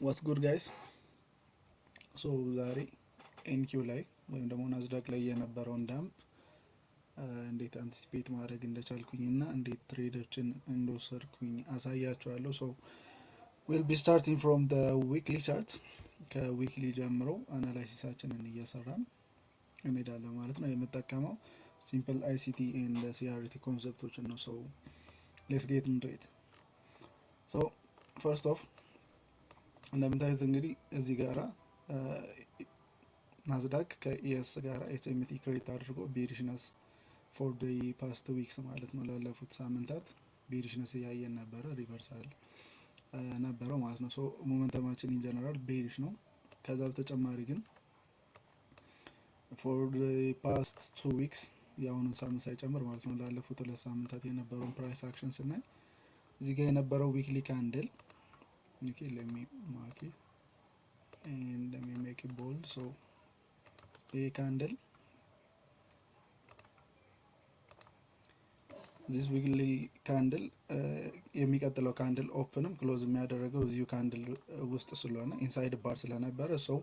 What's good guys? So ዛሬ ኤንኪው ላይ ወይም ደግሞ ናዝዳክ ላይ የነበረውን ዳምፕ እንዴት አንቲሲፔት ማድረግ እንደቻልኩኝ እና እንዴት ትሬዶችን እንደወሰድኩኝ አሳያችኋለሁ። ሶ ዊል ቢ ስታርቲንግ ፍሮም ደ ዊክሊ ቻርት። ከዊክሊ ጀምሮ አናላይሲሳችንን እየሰራን እንሄዳለን ማለት ነው። የምጠቀመው ሲምፕል አይሲቲ ኤንድ ሲአርቲ ኮንሰፕቶችን ነው። ሶ ሌትስ ጌት ኢንቱ ኢት። ሶ ፈርስት ኦፍ እንደምታዩት እንግዲህ እዚህ ጋራ ናዝዳክ ከኢኤስ ጋራ ኤስኤምቲ ክሬት አድርጎ ቤሪሽነስ ፎር ደ ፓስት ዊክስ ማለት ነው። ላለፉት ሳምንታት ቤሪሽነስ እያየን ነበረ፣ ሪቨርሳል ነበረው ማለት ነው። ሶ ሞመንተማችን ኢን ጀነራል ቤሪሽ ነው። ከዛ በተጨማሪ ግን ፎር ደ ፓስት 2 ዊክስ የአሁኑን ሳምንት ሳይጨምር ማለት ነው ላለፉት 2 ሳምንታት የነበረውን ፕራይስ አክሽን ስናይ እዚህ ጋር የነበረው ዊክሊ ካንድል okay, let me mark it and let me make it bold. So a candle, this weekly candle የሚቀጥለው ካንድል ኦፕንም ክሎዝ የሚያደርገው እዚሁ ካንድል ውስጥ ስለሆነ ኢንሳይድ ባር ስለነበረ ሶ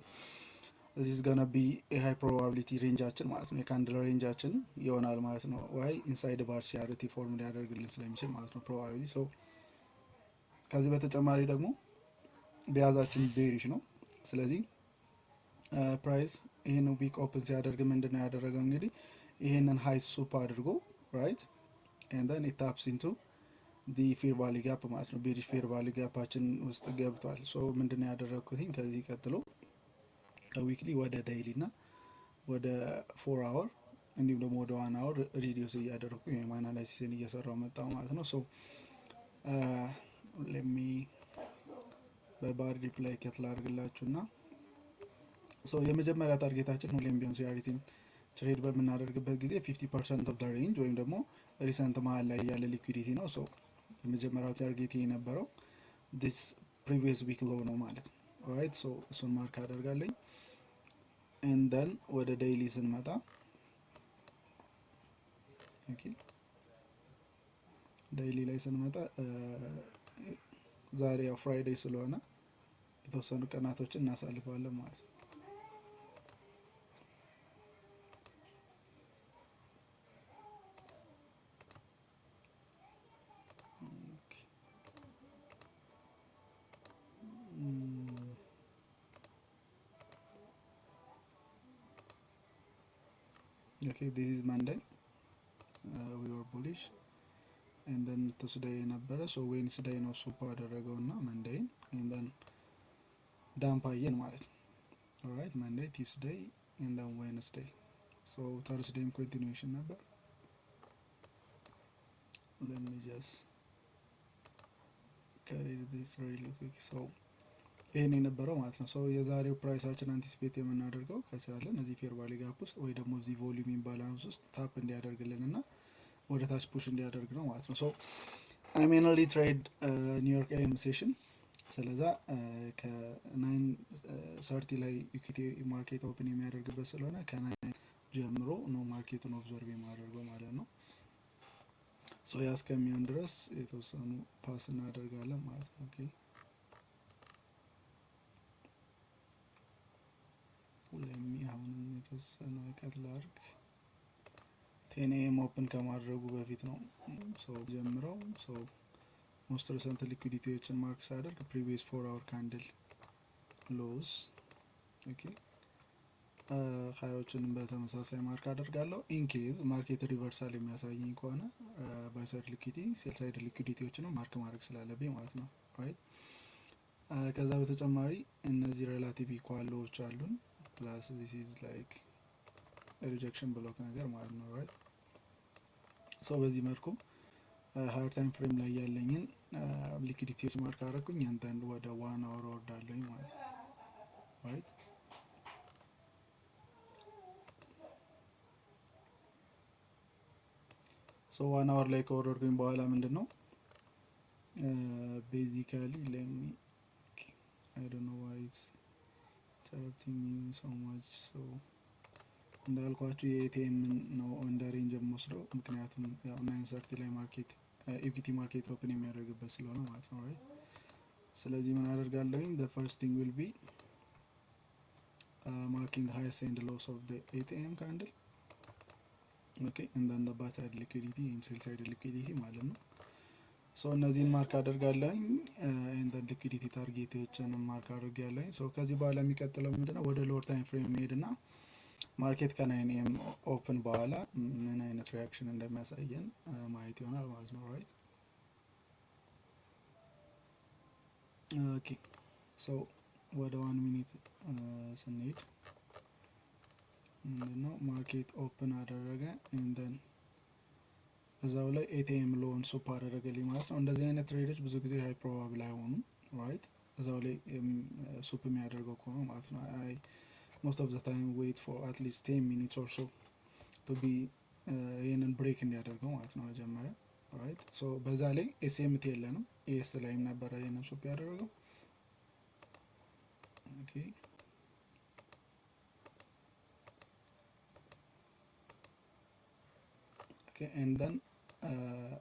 this is gonna be a high probability ሬንጃችን ማለት ነው። የካንድል ሬንጃችን ይሆናል ማለት ነው። ዋይ ኢንሳይድ ባር ሲአርቲ ፎርም ሊያደርግልን ስለሚችል ማለት ነው ፕሮባቢሊ። ሶ ከዚህ በተጨማሪ ደግሞ ቢያዛችን ቤሪሽ ነው። ስለዚህ ፕራይስ ይሄን ዊክ ኦፕን ሲያደርግ ምንድነው ያደረገው? እንግዲህ ይሄንን ሃይ ሱፕ አድርጎ ራይት and then it taps into the fair value gap ማለት ነው። ቤሪሽ ፌር ቫልዩ ጋፓችን ውስጥ ገብቷል። ሶ ምንድነው ያደረኩት? ከዚህ ቀጥሎ ከዊክሊ ወደ ዴይሊ እና ወደ 4 አወር እንዲሁም ደግሞ ወደ 1 አወር ሪዲዩስ እያደረኩ የማን አናላይሲስን እየሰራው መጣው ማለት ነው። ሶ let me በባር ሪፕላይ ከትላ አድርግላችሁና ሶ የመጀመሪያ ታርጌታችን ሁሌም ቢሆን ሲአሪቲን ትሬድ በምናደርግበት ጊዜ 50% ኦፍ ዘ ሬንጅ ወይም ደግሞ ሪሰንት መሀል ላይ ያለ ሊኩዊዲቲ ነው። ሶ የመጀመሪያው ታርጌት የነበረው this previous week low ነው ማለት ነው። ኦራይት ሶ እሱን ማርክ አደርጋለሁ። and then ወደ ዴይሊ ስንመጣ ኦኬ ዴይሊ ላይ ስንመጣ ዛሬ ያው ፍራይዴይ ስለሆነ የተወሰኑ ቀናቶችን እናሳልፋለን ማለት ነው። okay this is Monday, we were bullish and then Tuesday ነበረ ሶ Wednesday ነው ሱፕ አደረገውና Monday and then ዳምፕ አየን ማለት ነው። alright Monday, Tuesday and then Wednesday. so Thursday continuation ነበር። let me just carry this really quick. so ይሄን የነበረው ማለት ነው። ሶ የዛሬው ፕራይሳችን አንቲሲፔት የምናደርገው ከቻለን እዚህ ፌር ቫልዩ ጋፕ ውስጥ ወይ ደግሞ እዚህ ቮሊዩም ኢምባላንስ ውስጥ ታፕ እንዲያደርግልንና ወደ ታች ፑሽ እንዲያደርግ ነው ማለት ነው። ሶ አይ ሜንሊ ትሬድ ኒውዮርክ ኤም ሴሽን ስለዛ ከ9:30 ላይ ኢኩዊቲ ማርኬት ኦፕን የሚያደርግበት ስለሆነ ከ9 ጀምሮ ነው ማርኬቱን ኦብዘርቭ የማደርገው ማለት ነው። ሶ ያ እስከሚሆን ድረስ የተወሰኑ ፓስ እናደርጋለን ማለት ነው። ኦኬ ለሚ አሁንም የተወሰነ ቀጥላርክ 10 AM ኦፕን ከማድረጉ በፊት ነው ሶ ጀምረው ሶ ሞስት ሪሰንት ሊኩዊዲቲዎችን ማርክ ሳደርግ ፕሪቪየስ 4 አወር ካንድል ሎስ ኦኬ ሃዮችንም በተመሳሳይ ማርክ አደርጋለሁ። ኢንኬዝ ማርኬት ሪቨርሳል የሚያሳየኝ ከሆነ ባይ ሳይድ ሊኩዊዲቲ ሴል ሳይድ ሊኩዊዲቲዎችንም ማርክ ማድረግ ስላለብኝ ማለት ነው ራይት። ከዛ በተጨማሪ እነዚህ ሪላቲቭ ኢኳሎች አሉን ፕላስ this is like ሪጀክሽን ብሎክ ነገር ማለት ነው ራይት። ሶ በዚህ መልኩ ሃየር ታይም ፍሬም ላይ ያለኝን ሊኩዊዲቲዎች ማርክ አደረኩኝ። አንተን ወደ 1 አወር ወርዳለኝ ማለት ነው ራይት። ሶ 1 አወር ላይ ከወረድኩኝ በኋላ ምንድነው ቤዚካሊ let me I don't know why it's charting so much. so እንዳልኳችሁ የኤቲኤም ነው እንደ ሬንጅ የምወስደው ምክንያቱም ያው 9:30 ላይ ማርኬት ኢኩዊቲ ማርኬት ኦፕን የሚያደርግበት ስለሆነ ማለት ነው ራይት። ሶ ስለዚህ ምን አደርጋለሁኝ? the first thing will be marking the highest and lows of the 8 am candle. okay, and then the buy side liquidity and sell side liquidity ማለት ነው። ሶ እነዚህን ማርክ አደርጋለሁኝ and the liquidity ታርጌቶችን ማርክ አድርጌያለሁኝ። ሶ ከዚህ በኋላ የሚቀጥለው ምንድነው? ወደ ሎወር ታይም ፍሬም መሄድና ማርኬት ከ9 am ኦፕን በኋላ ምን አይነት ሪያክሽን እንደሚያሳየን ማየት ይሆናል ማለት ነው። ራይት ኦኬ ሶ ወደ 1 ሚኒት ስንሄድ ምንድነው? ማርኬት ኦፕን አደረገ and then እዛው ላይ 8 am ሎውን ሱፕ አደረገልኝ ማለት ነው። እንደዚህ አይነት ትሬዶች ብዙ ጊዜ ሃይ ፕሮባብል አይሆኑም። ራይት እዛው ላይ ሱፕ የሚያደርገው ከሆነ ማለት ነው። አይ most of the time wait for at least 10 minutes or so to be ይህንን ብሬክ እንዲያደርገው ማለት ነው መጀመሪያ። ራይት ሶ በዛ ላይ ኤስኤምቲ የለንም፣ ኤስ ላይም ነበረ ይህንን ሱፕ ያደረገው። ኦኬ okay and then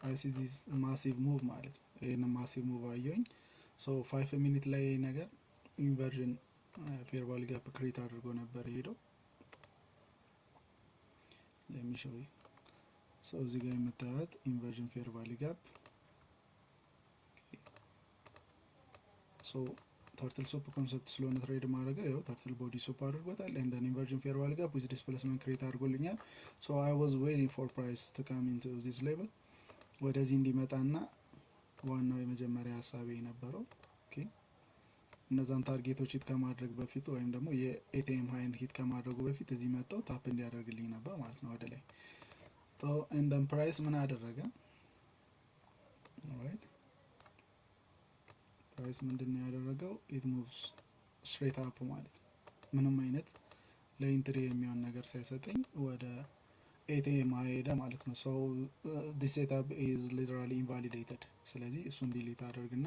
I see this massive move ማለት ነው። ይሄንን ማሲቭ ሙቭ አየሁኝ። ሶ 5 ሚኒት ላይ ነገር ኢንቨርዥን ፌር ቫልዩ ጋፕ ክሬት አድርጎ ነበር ሄደው። let me show you ሶ እዚህ ጋር የምታዩት ኢንቨርዥን ፌር ቫልዩ ጋፕ ሶ ተርትል ሱፕ ኮንሰፕት ስለሆነ ትሬድ ማድረግ ያው ተርትል ቦዲ ሱፕ አድርጎታል and then inversion fair value gap with displacement create አድርጎልኛል። so I was waiting for price to come into this level ወደዚህ እንዲመጣና ዋናው የመጀመሪያ ሀሳቤ የነበረው ኦኬ እነዛን ታርጌቶች ሂት ከማድረግ በፊት ወይም ደግሞ የኤቲኤም ሃይን ሂት ከማድረጉ በፊት እዚህ መጣው ታፕ እንዲያደርግልኝ ነበር ማለት ነው ወደ ላይ። so and then price ምን አደረገ? alright ፕራይስ ምንድነው ያደረገው? ኢት ሙቭስ ስትሬት አፕ ማለት ነው። ምንም አይነት ለኢንትሪ የሚሆን ነገር ሳይሰጠኝ ወደ 8 am ሄደ ማለት ነው። ሶ ዲስ ሴትአፕ ኢዝ ሊተራሊ ኢንቫሊዴትድ። ስለዚህ እሱን ዲሊት አደርግና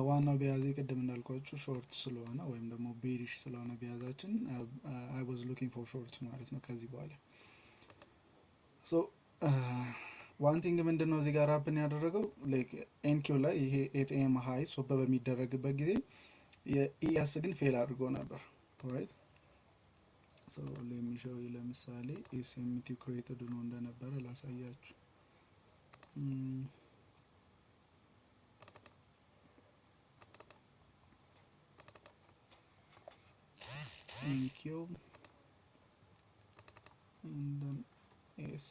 ዋናው ቢያዝ ቅድም እንዳልኳችሁ ሾርት ስለሆነ ወይም ደግሞ ቤሪሽ ስለሆነ ቢያዛችን አይ ዋዝ ሉኪንግ ፎር ሾርት ማለት ነው ከዚህ በኋላ። ሶ ዋን ቲንግ ምንድነው እዚህ ጋር ሀፕን ያደረገው ላይክ ኤንኪው ላይ ይሄ 8 am ሃይ ሶፕ በሚደረግበት ጊዜ የኢኤስ ግን ፌል አድርጎ ነበር። ራይት ሶ ሌት ሚ ሾው ዩ ለምሳሌ ኤስኤምቲ ክሬትድ ነው እንደነበረ ላሳያችሁ። ኤንኪው and then ኤስ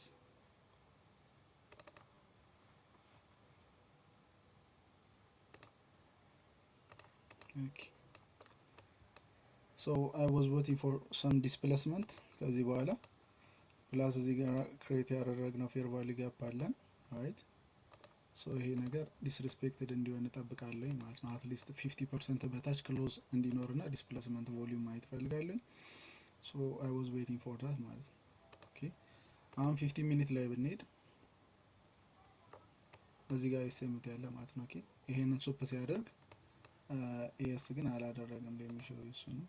okay so I was waiting for some displacement ከዚህ በኋላ ፕላስ እዚህ ጋር ክሬት ያደረግነው ፌር ቫልዩ ጋፕ አለን። ራይት ሶ ይሄ ነገር ዲስሪስፔክትድ እንዲሆን እጠብቃለሁ ማለት ነው። አትሊስት 50% በታች ክሎዝ እንዲኖርና ዲስፕሌስመንት ቮሊዩም ማየት ፈልጋለሁ። ሶ I was waiting for that ማለት ነው። ኦኬ አሁን 15 ሚኒት ላይ ብንሄድ እዚህ ጋር ኤስኤምቲ ያለ ማለት ነው። ኦኬ ይሄንን ሱፕ ሲያደርግ ኤስ ግን አላደረገም። ለሚሾው እሱ ነው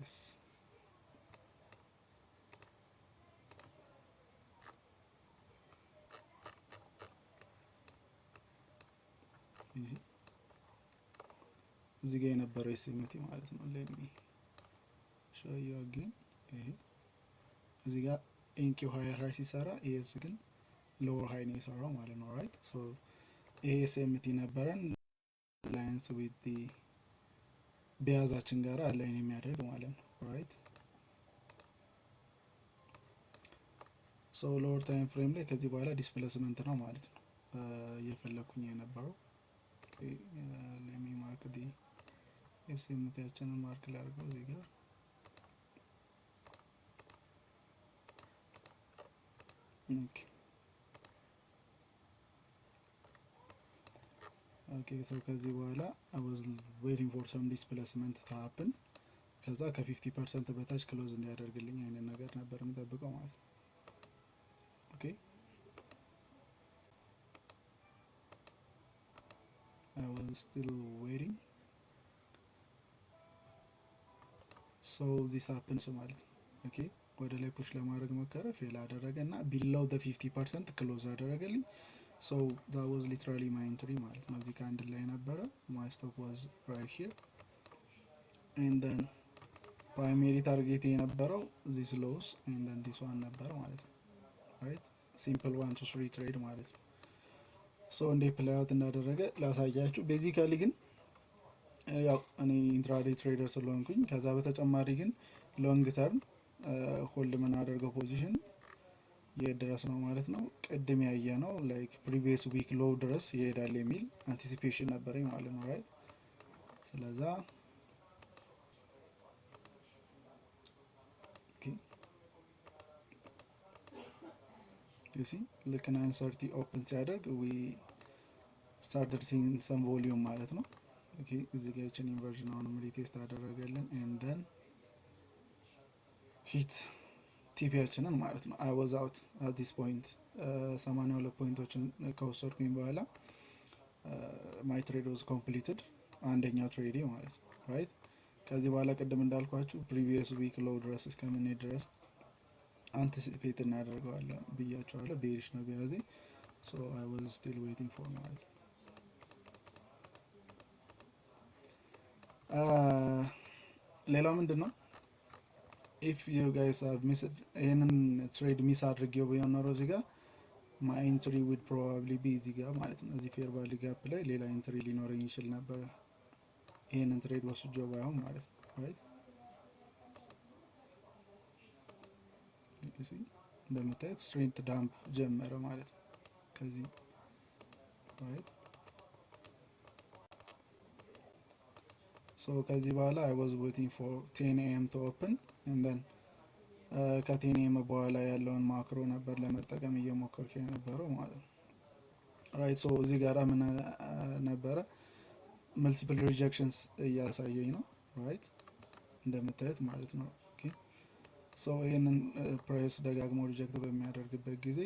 ኤስ እዚህ ጋር የነበረው ኤስኤምቲ ማለት ነው። ለሚ ሾው ዩ አገን ይሄ እዚህ ጋር ኤንኪው ሃየር ሃይ ሲሰራ ኤስ ግን ሎወር ሃይ ነው የሰራው ማለት ነው። ራይት ሶ ይሄ ኤስኤምቲ ነበረን ላይንስ ዊዝ ዲ ቢያዛችን ጋር አላይን የሚያደርግ ማለት ነው። ራይት ሶ ሎወር ታይም ፍሬም ላይ ከዚህ በኋላ ዲስፕሌስመንት ነው ማለት ነው እየፈለኩኝ የነበረው። ለሚ ማርክ ዲ ኤስኤምቲያችንን ማርክ ላድርገው እዚህ ጋር ኦኬ ኦኬ ሶ ከዚህ በኋላ I was waiting for some displacement to happen ከዛ ከ50% በታች ክሎዝ እንዲያደርግልኝ አይነት ነገር ነበር የምጠብቀው ማለት ነው። ኦኬ I was still waiting so this happens ማለት ነው። ኦኬ ወደ ላይ ፑሽ ለማድረግ ሞከረ፣ ፌል አደረገ እና ቢሎው the 50% ክሎዝ አደረገልኝ። ሶ that was literally my entry ማለት ነው። እዚህ ካንድል ላይ ነበረ። my stop was right here and then primary target የነበረው this lows and then this one ነበረ ማለት ነው። right simple 1 to 3 trade ማለት ነው። ሶ እንደ ፕሌይ አውት እንዳደረገ ላሳያችሁ። ቤዚካሊ ግን ያው እኔ ኢንትራዴይ ትሬደር ስለሆንኩኝ ከዛ በተጨማሪ ግን ሎንግ ተርም ሆልድ ምን አደርገው ፖዚሽን የድረስ ነው ማለት ነው። ቅድም ያየ ነው ላይክ ፕሪቪየስ ዊክ ሎው ድረስ ይሄዳል የሚል አንቲሲፔሽን ነበረኝ ማለት ነው። ራይት ስለዛ you see ልክ 930 ኦፕን ሲያደርግ we started seeing some volume ማለት ነው። ኦኬ እዚህ ጋር እቺን ኢንቨርዥን አሁንም ሪቴስት አደረገልን and then ሂት ቲፒያችንን ማለት ነው። I was out at this point 82 ፖይንቶችን ከወሰድኩኝ በኋላ my trade was completed አንደኛው ትሬድ ማለት ነው። ራይት ከዚህ በኋላ ቅድም እንዳልኳችሁ previous week low ድረስ እስከምንሄድ ድረስ አንቲሲፔት እናደርገዋለን ብያቸዋለሁ። ቤሪሽ ነው ቢያዜ so I was still waiting for ማለት ነው። ሌላው ምንድነው if you guys have missed ይሄንን ትሬድ ሚስ አድርጌው ቢሆን ኖሮ እዚህ ጋር my entry would probably be እዚህ ጋር ማለት ነው። እዚህ ፌር ቫልዩ ጋፕ ላይ ሌላ ኤንትሪ ሊኖረኝ ይችል ነበር ይሄንን ትሬድ ወስጄው ባይሆን ማለት ነው። right you see እንደምታዩት ስትሬንት ዳምፕ ጀመረ ማለት ነው ከዚህ right so ከዚህ በኋላ I was waiting for 10 AM to open and then ከ10 AM በኋላ ያለውን ማክሮ ነበር ለመጠቀም እየሞከርኩ የነበረው ማለት ነው። right so እዚህ ጋር ምን ነበረ multiple rejections እያሳየኝ ነው right እንደምታዩት ማለት ነው። ኦኬ so ይሄንን ፕራይስ ደጋግሞ ሪጀክት በሚያደርግበት ጊዜ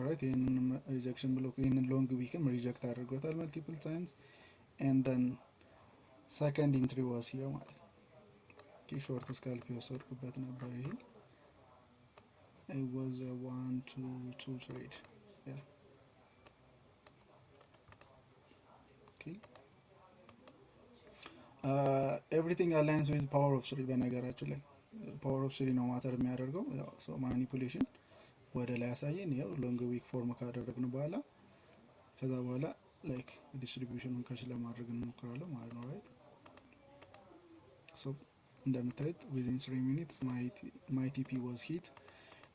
right ይሄንን ሪጀክሽን ብሎ ይሄንን ሎንግ ዊክም ሪጀክት አድርጎታል multiple times and then second entry was here ማለት ነው። ኦኬ ሾርት ስካልፕ የወሰድኩበት ነበር ይሄ it was a 1-2 trade yeah okay everything aligns with power of 3 በነገራችን ላይ power of 3 ነው ማተር የሚያደርገው ያው so manipulation ወደ ላይ ያሳየን ያው ሎንግ ዊክ ፎርም ካደረግን በኋላ ከዛ በኋላ ላይክ ዲስትሪቢዩሽኑን ከሽ ለማድረግ እንሞክራለን ማለት ነው። right so እንደምታዩት within 3 minutes my TP was hit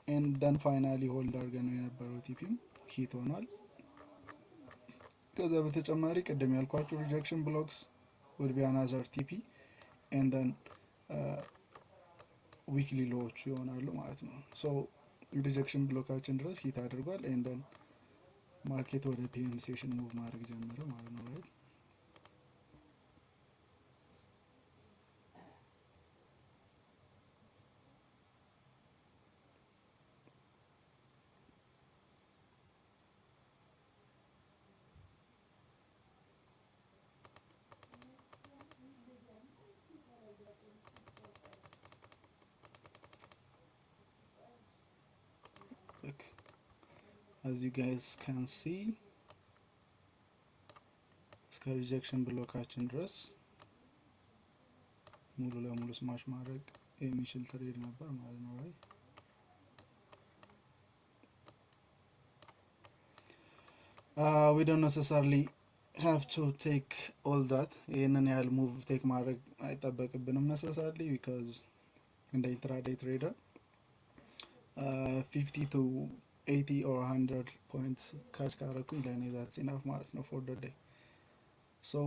and then finally hold አድርገን ነው የነበረው TP hit ሆኗል። ከዛ በተጨማሪ ቅድም ያልኳችሁ rejection blocks would be another TP and then weekly lows ይሆናሉ ማለት ነው። so rejection ብሎካችን ድረስ ሂት አድርጓል and then ማርኬት ወደ PM ሴሽን ሙቭ ማድረግ ጀመረ ማለት ነው። right look as you guys can see እስከ ሪጀክሽን ብሎካችን ድረስ ሙሉ ለሙሉ ስማሽ ማድረግ የሚችል ትሬድ ነበር ማለት ነው። right we don't necessarily have to take all that ይሄንን ያህል ሙቭ ቴክ ማድረግ አይጠበቅብንም necessarily because እንደ ኢንትራዴይ ትሬደር 50 to 80 or 100 points ካች ካረኩኝ ለኔ that's enough ማለት ነው for the day so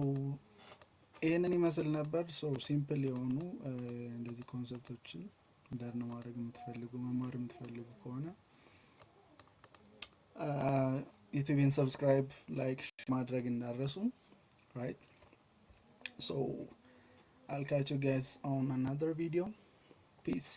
ይሄንን ይመስል ነበር። so ሲምፕል የሆኑ እንደዚህ ኮንሰፕቶችን ለርን ማድረግ የምትፈልጉ መማር የምትፈልጉ ከሆነ ዩቲዩብን ሰብስክራይብ ላይክ ማድረግ እንዳረሱ right so I'll catch you guys on another video. Peace.